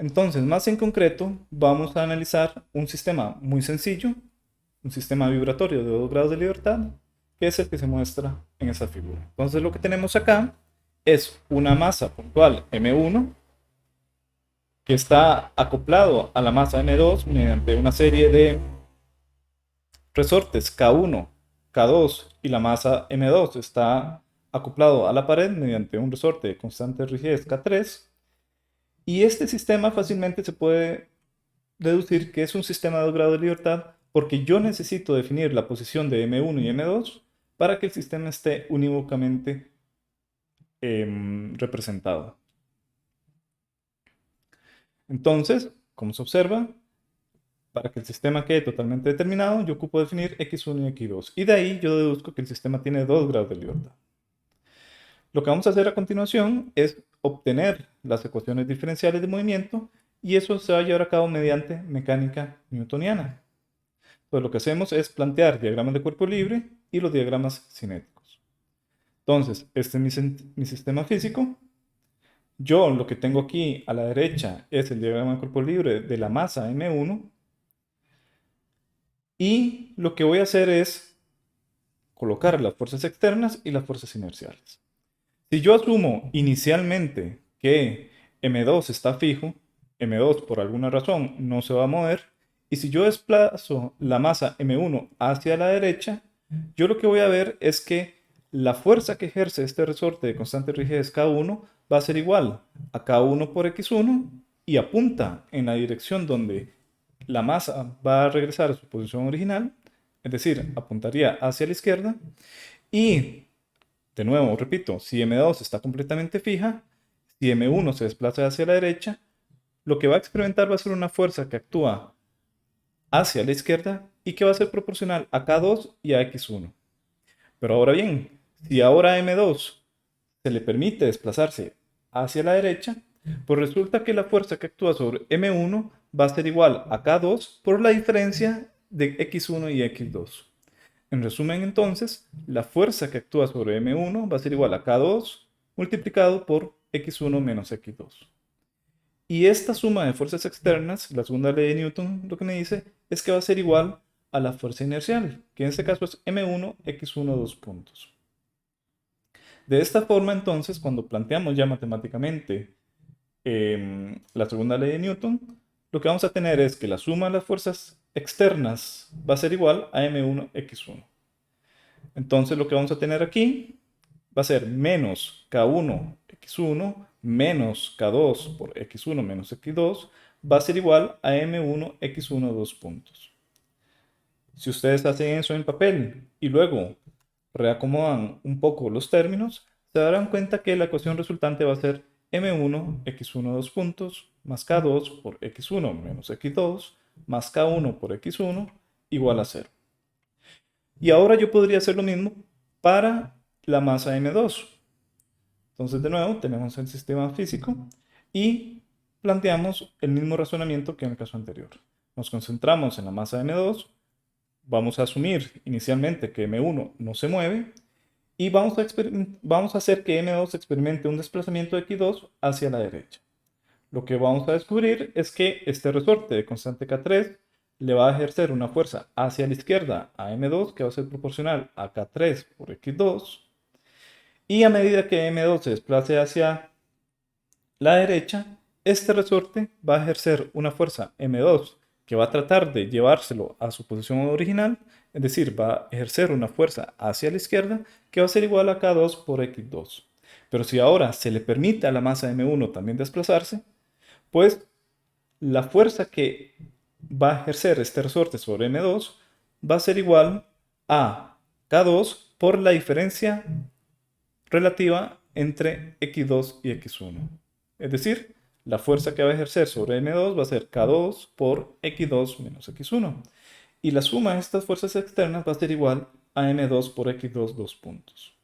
Entonces, más en concreto, vamos a analizar un sistema muy sencillo, un sistema vibratorio de 2 grados de libertad, que es el que se muestra en esa figura. Entonces, lo que tenemos acá es una masa puntual M1 que está acoplado a la masa M2 mediante una serie de resortes K1, K2 y la masa M2 está acoplado a la pared mediante un resorte de constante rigidez K3. Y este sistema fácilmente se puede deducir que es un sistema de 2 grados de libertad porque yo necesito definir la posición de M1 y M2 para que el sistema esté unívocamente representado. Entonces, como se observa, para que el sistema quede totalmente determinado, yo ocupo definir x1 y x2. Y de ahí yo deduzco que el sistema tiene 2 grados de libertad. Lo que vamos a hacer a continuación es obtener las ecuaciones diferenciales de movimiento y eso se va a llevar a cabo mediante mecánica newtoniana. Entonces lo que hacemos es plantear diagramas de cuerpo libre y los diagramas cinéticos. Entonces, este es mi sistema físico. Yo lo que tengo aquí a la derecha es el diagrama de cuerpo libre de la masa M1. Y lo que voy a hacer es colocar las fuerzas externas y las fuerzas inerciales. Si yo asumo inicialmente que M2 está fijo, M2 por alguna razón no se va a mover, y si yo desplazo la masa M1 hacia la derecha, yo lo que voy a ver es que la fuerza que ejerce este resorte de constante rigidez K1 va a ser igual a K1 por X1 y apunta en la dirección donde la masa va a regresar a su posición original, es decir, apuntaría hacia la izquierda. Y, de nuevo, repito, si M2 está completamente fija, si M1 se desplaza hacia la derecha, lo que va a experimentar va a ser una fuerza que actúa hacia la izquierda y que va a ser proporcional a K2 y a X1. Pero ahora bien, si ahora a M2 se le permite desplazarse hacia la derecha, pues resulta que la fuerza que actúa sobre M1 va a ser igual a K2 por la diferencia de X1 y X2. En resumen, entonces, la fuerza que actúa sobre M1 va a ser igual a K2 multiplicado por X1 menos X2. Y esta suma de fuerzas externas, la segunda ley de Newton, lo que me dice es que va a ser igual a la fuerza inercial, que en este caso es M1, X1, 2 puntos. De esta forma, entonces, cuando planteamos ya matemáticamente la segunda ley de Newton, lo que vamos a tener es que la suma de las fuerzas externas va a ser igual a M1x1. Entonces lo que vamos a tener aquí va a ser menos K1x1 menos K2 por x1 menos x2 va a ser igual a M1x1 2 puntos. Si ustedes hacen eso en papel y luego reacomodan un poco los términos, se darán cuenta que la ecuación resultante va a ser M1 x1 2 puntos más K2 por x1 menos x2 más K1 por x1 igual a 0. Y ahora yo podría hacer lo mismo para la masa M2. Entonces de nuevo tenemos el sistema físico y planteamos el mismo razonamiento que en el caso anterior. Nos concentramos en la masa M2, vamos a asumir inicialmente que M1 no se mueve y vamos a hacer que M2 experimente un desplazamiento de X2 hacia la derecha. Lo que vamos a descubrir es que este resorte de constante K3 le va a ejercer una fuerza hacia la izquierda a M2 que va a ser proporcional a K3 por X2. Y a medida que M2 se desplace hacia la derecha, este resorte va a ejercer una fuerza M2 que va a tratar de llevárselo a su posición original, es decir, va a ejercer una fuerza hacia la izquierda que va a ser igual a K2 por X2. Pero si ahora se le permite a la masa M1 también desplazarse, pues la fuerza que va a ejercer este resorte sobre M2 va a ser igual a K2 por la diferencia relativa entre X2 y X1. Es decir, la fuerza que va a ejercer sobre M2 va a ser K2 por X2 menos X1. Y la suma de estas fuerzas externas va a ser igual a M2 por X2 2 puntos.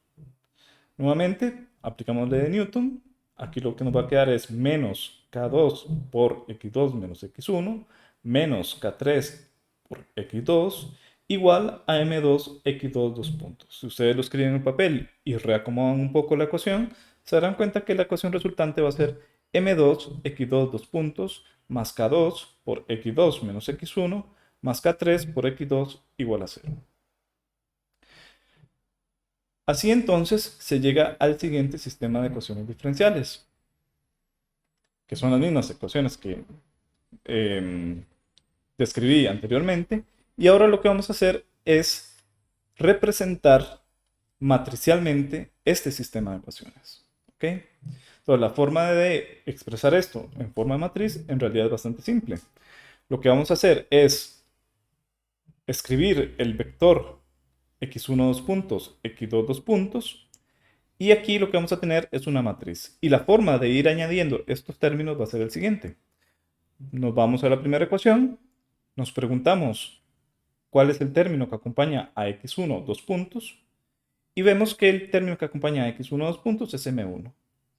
Nuevamente, aplicamos la ley de Newton. Aquí lo que nos va a quedar es menos K2 por X2 menos X1 menos K3 por X2 igual a M2 X2 2 puntos. Si ustedes lo escriben en el papel y reacomodan un poco la ecuación, se darán cuenta que la ecuación resultante va a ser M2, X2, dos puntos, más K2 por X2 menos X1, más K3 por X2 igual a 0. Así entonces se llega al siguiente sistema de ecuaciones diferenciales, que son las mismas ecuaciones que describí anteriormente. Y ahora lo que vamos a hacer es representar matricialmente este sistema de ecuaciones. ¿Ok? Entonces, la forma de expresar esto en forma de matriz en realidad es bastante simple. Lo que vamos a hacer es escribir el vector x1 dos puntos, x2 dos puntos, y aquí lo que vamos a tener es una matriz. Y la forma de ir añadiendo estos términos va a ser el siguiente. Nos vamos a la primera ecuación, nos preguntamos cuál es el término que acompaña a x1 dos puntos, y vemos que el término que acompaña a x1 dos puntos es m1.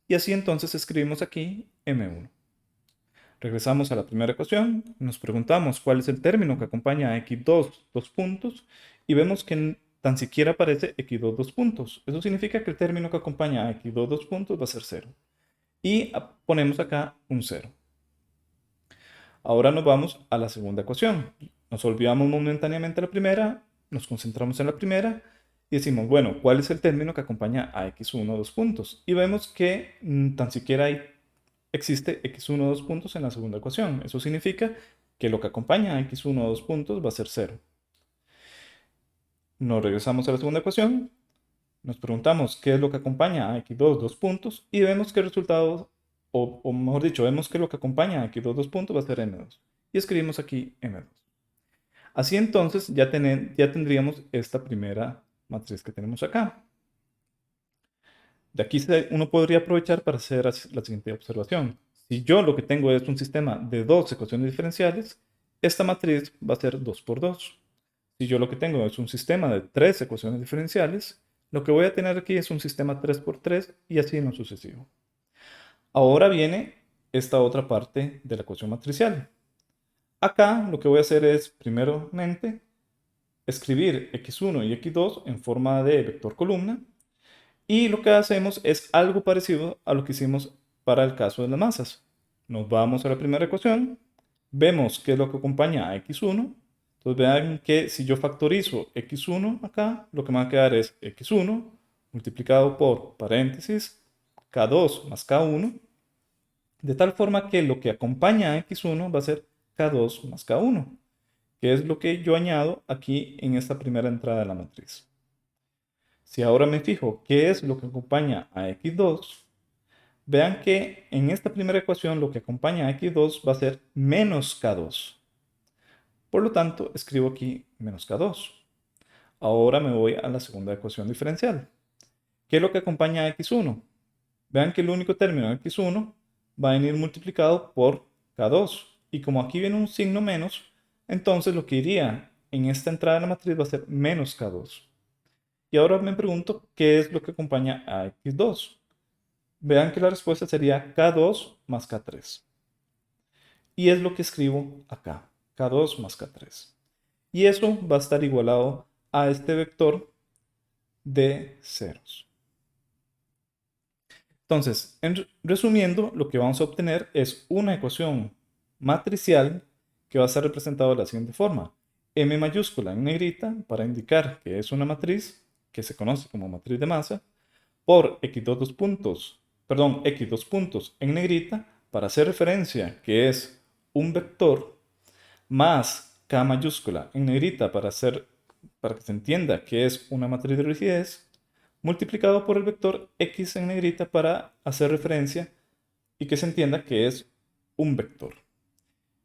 Y así entonces escribimos aquí m1. Regresamos a la primera ecuación, nos preguntamos cuál es el término que acompaña a x2 dos puntos, y vemos que tan siquiera aparece x2 dos puntos. Eso significa que el término que acompaña a x2 dos puntos va a ser 0. Y ponemos acá un 0. Ahora nos vamos a la segunda ecuación. Nos olvidamos momentáneamente la primera, nos concentramos en la primera y decimos, bueno, ¿cuál es el término que acompaña a x1 dos puntos? Y vemos que tan siquiera existe x1 dos puntos en la segunda ecuación. Eso significa que lo que acompaña a x1 dos puntos va a ser 0. Nos regresamos a la segunda ecuación, nos preguntamos qué es lo que acompaña a x2 dos puntos y vemos que el resultado, o mejor dicho, vemos que lo que acompaña a x2 dos puntos va a ser m2. Y escribimos aquí m2. Así entonces ya tendríamos esta primera matriz que tenemos acá. De aquí uno podría aprovechar para hacer la siguiente observación. Si yo lo que tengo es un sistema de dos ecuaciones diferenciales, esta matriz va a ser 2 por 2. Si yo lo que tengo es un sistema de tres ecuaciones diferenciales, lo que voy a tener aquí es un sistema 3 por 3 y así en lo sucesivo. Ahora viene esta otra parte de la ecuación matricial. Acá lo que voy a hacer es, primeramente, escribir x1 y x2 en forma de vector columna. Y lo que hacemos es algo parecido a lo que hicimos para el caso de las masas. Nos vamos a la primera ecuación, vemos qué es lo que acompaña a x1. Entonces vean que si yo factorizo x1 acá, lo que me va a quedar es x1 multiplicado por paréntesis k2 más k1, de tal forma que lo que acompaña a x1 va a ser k2 más k1, que es lo que yo añado aquí en esta primera entrada de la matriz. Si ahora me fijo qué es lo que acompaña a x2, vean que en esta primera ecuación lo que acompaña a x2 va a ser menos k2. Por lo tanto, escribo aquí menos k2. Ahora me voy a la segunda ecuación diferencial. ¿Qué es lo que acompaña a x1? Vean que el único término de x1 va a venir multiplicado por k2. Y como aquí viene un signo menos, entonces lo que iría en esta entrada de la matriz va a ser menos k2. Y ahora me pregunto, ¿qué es lo que acompaña a x2? Vean que la respuesta sería k2 más k3. Y es lo que escribo acá, k2 más k3. Y eso va a estar igualado a este vector de ceros. Entonces, resumiendo, lo que vamos a obtener es una ecuación matricial que va a estar representada de la siguiente forma. M mayúscula en negrita para indicar que es una matriz que se conoce como matriz de masa, por x2 dos puntos, perdón, x dos puntos en negrita para hacer referencia que es un vector, más k mayúscula en negrita para que se entienda que es una matriz de rigidez, multiplicado por el vector x en negrita para hacer referencia y que se entienda que es un vector.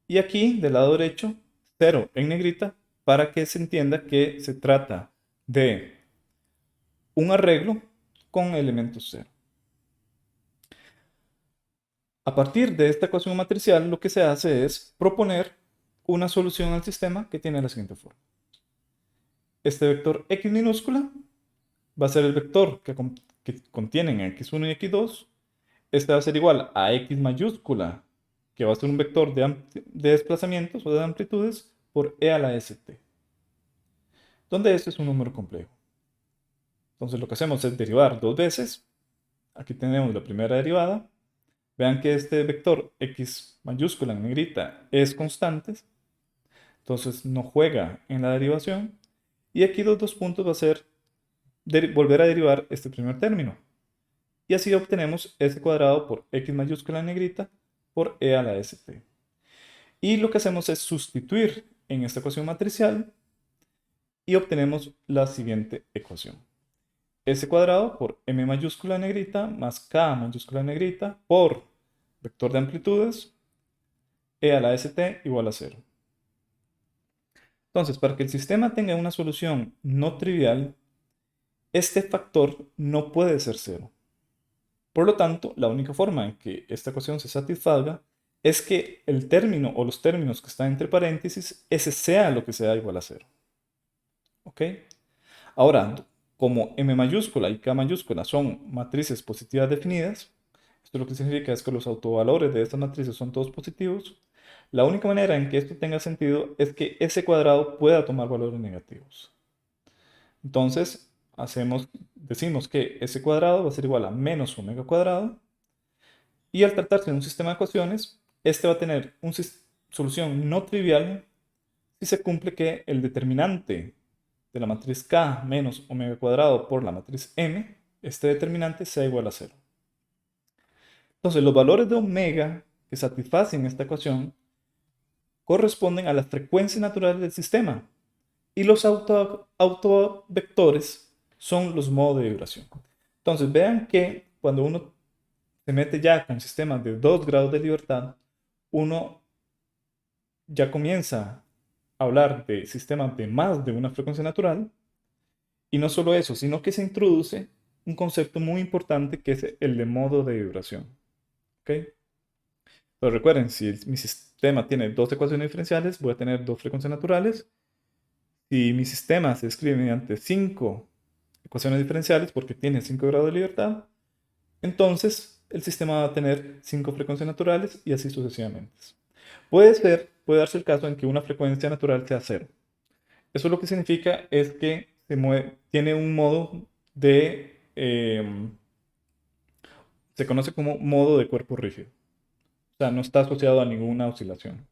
Y aquí del lado derecho, 0 en negrita para que se entienda que se trata de un arreglo con elementos 0. A partir de esta ecuación matricial, lo que se hace es proponer una solución al sistema que tiene la siguiente forma. Este vector x minúscula va a ser el vector que contienen x1 y x2. Este va a ser igual a x mayúscula, que va a ser un vector de desplazamientos o de amplitudes, por e a la st, donde este es un número complejo. Entonces lo que hacemos es derivar dos veces. Aquí tenemos la primera derivada. Vean que este vector x mayúscula en negrita es constante, entonces no juega en la derivación. Y aquí los dos puntos va a ser volver a derivar este primer término. Y así obtenemos s cuadrado por x mayúscula en negrita por e a la st. Y lo que hacemos es sustituir en esta ecuación matricial y obtenemos la siguiente ecuación. S cuadrado por m mayúscula en negrita más k mayúscula en negrita por vector de amplitudes e a la st igual a 0. Entonces, para que el sistema tenga una solución no trivial, este factor no puede ser 0. Por lo tanto, la única forma en que esta ecuación se satisfaga es que el término o los términos que están entre paréntesis, ese sea lo que sea igual a 0. ¿Ok? Ahora, como m mayúscula y k mayúscula son matrices positivas definidas, esto lo que significa es que los autovalores de estas matrices son todos positivos. La única manera en que esto tenga sentido es que ese cuadrado pueda tomar valores negativos. Entonces, decimos que ese cuadrado va a ser igual a menos omega cuadrado. Y al tratarse de un sistema de ecuaciones, este va a tener una solución no trivial si se cumple que el determinante de la matriz K menos omega cuadrado por la matriz M, este determinante sea igual a 0. Entonces, los valores de omega que satisfacen esta ecuación corresponden a las frecuencias naturales del sistema y los autovectores son los modos de vibración. Entonces, vean que cuando uno se mete ya con sistemas de 2 grados de libertad, uno ya comienza a hablar de sistemas de más de una frecuencia natural. Y no solo eso, sino que se introduce un concepto muy importante que es el de modo de vibración. ¿Ok? Pero recuerden, si mi sistema tiene dos ecuaciones diferenciales, voy a tener dos frecuencias naturales. Si mi sistema se escribe mediante 5 ecuaciones diferenciales porque tiene 5 grados de libertad, entonces el sistema va a tener 5 frecuencias naturales y así sucesivamente. Puede darse el caso en que una frecuencia natural sea 0. Eso lo que significa es que tiene un modo se conoce como modo de cuerpo rígido. O sea, no está asociado a ninguna oscilación.